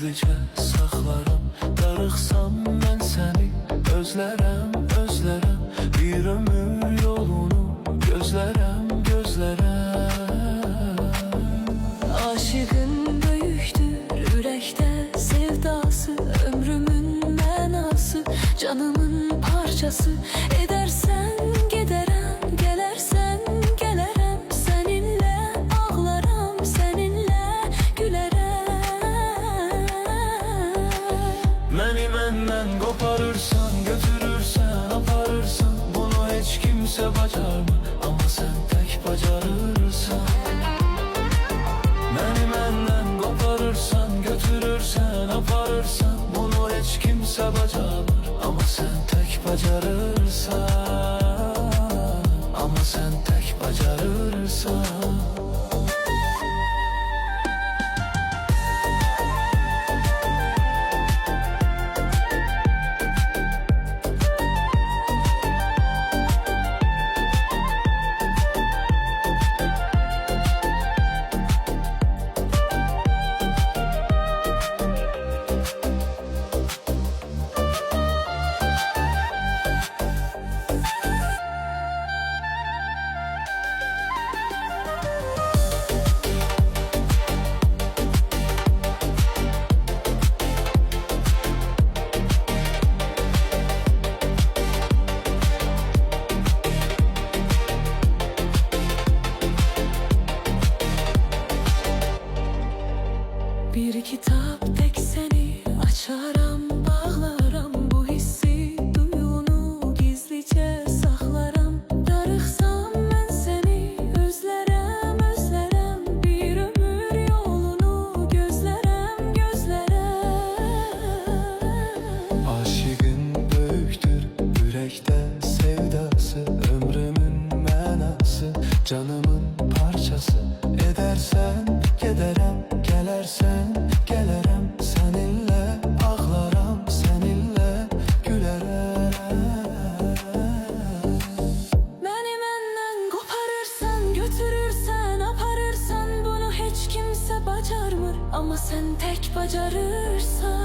gizlicə saxlarım. Darıxsam mən səni özlərəm, özlərəm. Bir ömür yolunu gözlərəm, gözlərəm. Aşığın böyükdür ürəkdə sevdası, ömrümün mənası, canımın parçası. Edərsən gedərəm, gələrsən gələrəm. Səninlə ağlaram, səninlə gülərəm. Məni məndən qoparırsan, götürürsən, aparırsan. Bunu heç kimsə bacarmır, amma sən tək bacarırsan. Məni məndən qoparırsan, götürürsən, aparırsan. Bunu heç kimsə bacarmır, amma sən tək bacarırsan. Amma sən tək bacarırsan. Bir kitap tek seni açaram, bağlaram. Bu hissi, duyunu gizlice saxlaram. Darıxsam mən səni özlərəm, özlərəm. Bir ömür yolunu gözlərəm, gözlərəm. Aşığın böyükdür ürəkdə sevdası, ömrümün mənası, canımın parçası. Edərsən gedərəm, gələrsən gələrəm. Səninlə ağlaram, səninlə gülərəm. Məni məndən qoparırsan, götürürsən, aparırsan. Bunu heç kimsə bacarmır, amma sən tək bacarırsan.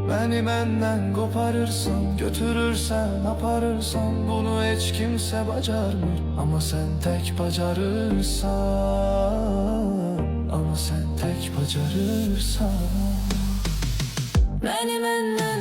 Məni məndən qoparırsan, götürürsən, aparırsan. Bunu heç kimsə bacarmır, amma sən tək bacarırsan. Amma sən tək bacarırsan. Məni məndən